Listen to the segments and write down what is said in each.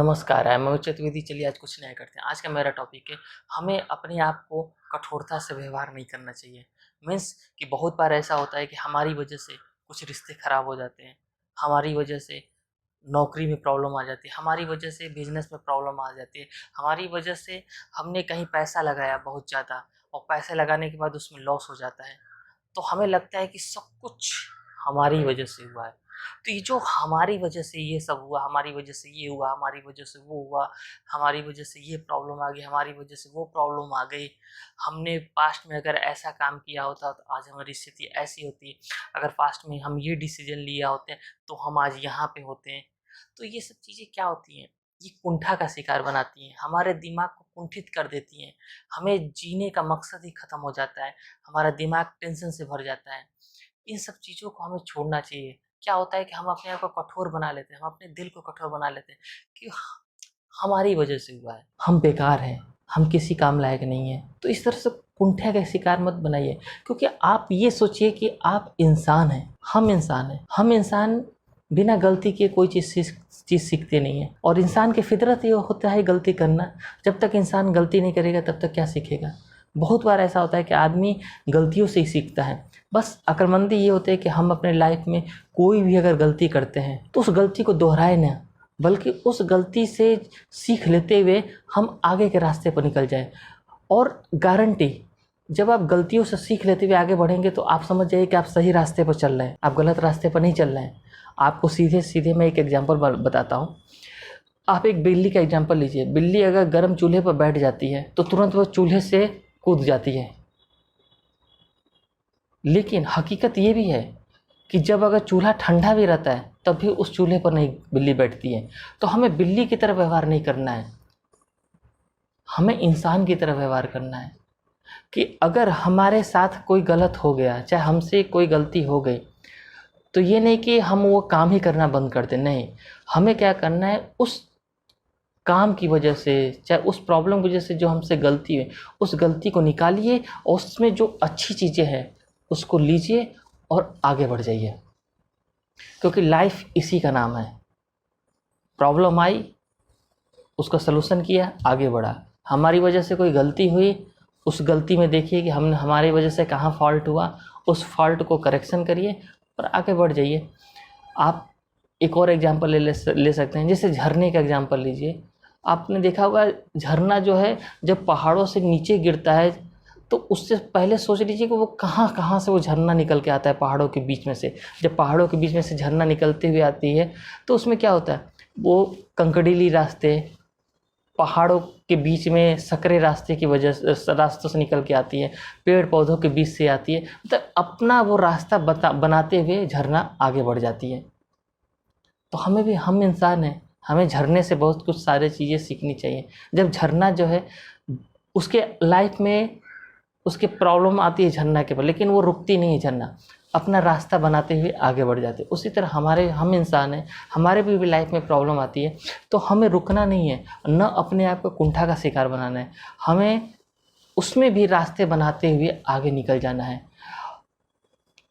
नमस्कार, मैं चतुर्वेदी। चलिए आज कुछ नया करते हैं। आज का मेरा टॉपिक है, हमें अपने आप को कठोरता से व्यवहार नहीं करना चाहिए। मीन्स कि बहुत बार ऐसा होता है कि हमारी वजह से कुछ रिश्ते खराब हो जाते हैं, हमारी वजह से नौकरी में प्रॉब्लम आ जाती है, हमारी वजह से बिजनेस में प्रॉब्लम आ जाती है, हमारी वजह से हमने कहीं पैसा लगाया बहुत ज़्यादा और पैसे लगाने के बाद उसमें लॉस हो जाता है। तो हमें लगता है कि सब कुछ हमारी वजह से हुआ है। तो ये जो हमारी वजह से ये सब हुआ, हमारी वजह से ये हुआ, हमारी वजह से वो हुआ, हमारी वजह से ये प्रॉब्लम आ गई, हमारी वजह से वो प्रॉब्लम आ गई, हमने पास्ट में अगर ऐसा काम किया होता तो आज हमारी स्थिति ऐसी होती, अगर पास्ट में हम ये डिसीजन लिया होते तो हम आज यहाँ पे होते हैं। तो ये सब चीज़ें क्या होती हैं, ये कुंठा का शिकार बनाती हैं, हमारे दिमाग को कुंठित कर देती हैं, हमें जीने का मकसद ही ख़त्म हो जाता है, हमारा दिमाग टेंशन से भर जाता है। इन सब चीज़ों को हमें छोड़ना चाहिए। क्या होता है कि हम अपने आप को कठोर बना लेते हैं, हम अपने दिल को कठोर बना लेते हैं कि हमारी वजह से हुआ है, हम बेकार हैं, हम किसी काम लायक नहीं हैं। तो इस तरह से कुंठा का शिकार मत बनाइए, क्योंकि आप ये सोचिए कि आप इंसान हैं, हम इंसान हैं। हम इंसान बिना गलती के कोई चीज़ सीखते नहीं हैं, और इंसान की फितरत ये होता है गलती करना। जब तक इंसान गलती नहीं करेगा तब तक क्या सीखेगा। बहुत बार ऐसा होता है कि आदमी गलतियों से ही सीखता है। बस अक्लमंदी ये होती है कि हम अपने लाइफ में कोई भी अगर गलती करते हैं तो उस गलती को दोहराए ना, बल्कि उस गलती से सीख लेते हुए हम आगे के रास्ते पर निकल जाएं। और गारंटी, जब आप गलतियों से सीख लेते हुए आगे बढ़ेंगे तो आप समझ जाइए कि आप सही रास्ते पर चल रहे हैं, आप गलत रास्ते पर नहीं चल रहे हैं। आपको सीधे सीधे मैं एक एग्जाम्पल बताता हूँ। आप एक बिल्ली का एग्जाम्पल लीजिए। बिल्ली अगर गर्म चूल्हे पर बैठ जाती है तो तुरंत वह चूल्हे से कूद जाती है, लेकिन हकीकत ये भी है कि जब अगर चूल्हा ठंडा भी रहता है तब भी उस चूल्हे पर नहीं बिल्ली बैठती है। तो हमें बिल्ली की तरह व्यवहार नहीं करना है, हमें इंसान की तरह व्यवहार करना है कि अगर हमारे साथ कोई गलत हो गया, चाहे हमसे कोई गलती हो गई, तो ये नहीं कि हम वो काम ही करना बंद कर दें। नहीं, हमें क्या करना है, उस काम की वजह से, चाहे उस प्रॉब्लम की वजह से जो हमसे गलती हुई, उस गलती को निकालिए और उसमें जो अच्छी चीज़ें हैं उसको लीजिए और आगे बढ़ जाइए। क्योंकि लाइफ इसी का नाम है। प्रॉब्लम आई, उसका सलूशन किया, आगे बढ़ा। हमारी वजह से कोई गलती हुई, उस गलती में देखिए कि हमने हमारी वजह से कहाँ फॉल्ट हुआ, उस फॉल्ट को करेक्शन करिए और आगे बढ़ जाइए। आप एक और एग्जांपल ले सकते हैं, जैसे झरने का एग्जांपल लीजिए। आपने देखा होगा झरना जो है जब पहाड़ों से नीचे गिरता है तो उससे पहले सोच लीजिए कि वो कहाँ कहाँ से वो झरना निकल के आता है, पहाड़ों के बीच में से। जब पहाड़ों के बीच में से झरना निकलते हुए आती है तो उसमें क्या होता है, वो कंकड़ीली रास्ते, पहाड़ों के बीच में सकरे रास्ते की वजह से, रास्तों से निकल के आती है, पेड़ पौधों के बीच से आती है, मतलब अपना वो रास्ता बनाते हुए झरना आगे बढ़ जाती है। तो हमें भी, हम इंसान हैं, हमें झरने से बहुत कुछ सारी चीज़ें सीखनी चाहिए। जब झरना जो है उसके लाइफ में उसके प्रॉब्लम आती है झरना के पर, लेकिन वो रुकती नहीं है, झरना अपना रास्ता बनाते हुए आगे बढ़ जाते हैं। उसी तरह हम इंसान हैं, हमारे भी लाइफ में प्रॉब्लम आती है तो हमें रुकना नहीं है, न अपने आप को कुंठा का शिकार बनाना है, हमें उसमें भी रास्ते बनाते हुए आगे निकल जाना है।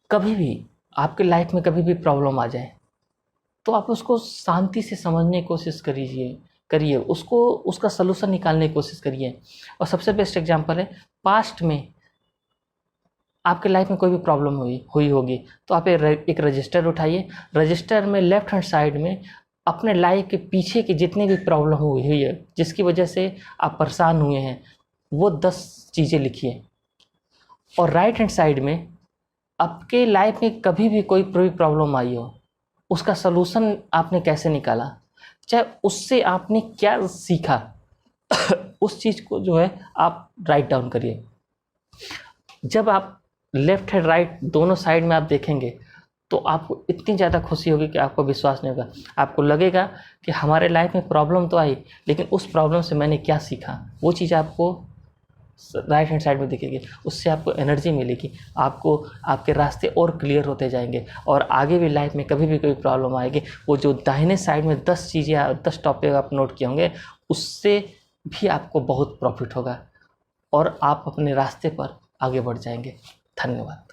कभी भी आपके लाइफ में कभी भी प्रॉब्लम आ जाए तो आप उसको शांति से समझने की कोशिश करिए, उसको, उसका सलूशन निकालने की कोशिश करिए। और सबसे बेस्ट एग्जांपल है, पास्ट में आपके लाइफ में कोई भी प्रॉब्लम हुई होगी तो आप एक रजिस्टर उठाइए, रजिस्टर में लेफ्ट हैंड साइड में अपने लाइफ के पीछे की जितनी भी प्रॉब्लम हुई है जिसकी वजह से आप परेशान हुए हैं, वो 10 चीज़ें लिखिए। और राइट हैंड साइड में आपके लाइफ में कभी भी कोई प्रॉब्लम आई हो, उसका सलूशन आपने कैसे निकाला, चाहे उससे आपने क्या सीखा, उस चीज़ को जो है आप राइट डाउन करिए। जब आप लेफ्ट एंड राइट दोनों साइड में आप देखेंगे तो आपको इतनी ज़्यादा खुशी होगी कि आपको विश्वास नहीं होगा। आपको लगेगा कि हमारे लाइफ में प्रॉब्लम तो आई, लेकिन उस प्रॉब्लम से मैंने क्या सीखा, वो चीज़ आपको राइट हैंड साइड में दिखेगी। उससे आपको एनर्जी मिलेगी, आपको आपके रास्ते और क्लियर होते जाएंगे, और आगे भी लाइफ में कभी भी कोई प्रॉब्लम आएगी, वो जो दाहिने साइड में 10 चीज़ें, 10 टॉपिक आप नोट किए होंगे, उससे भी आपको बहुत प्रॉफिट होगा और आप अपने रास्ते पर आगे बढ़ जाएंगे। धन्यवाद।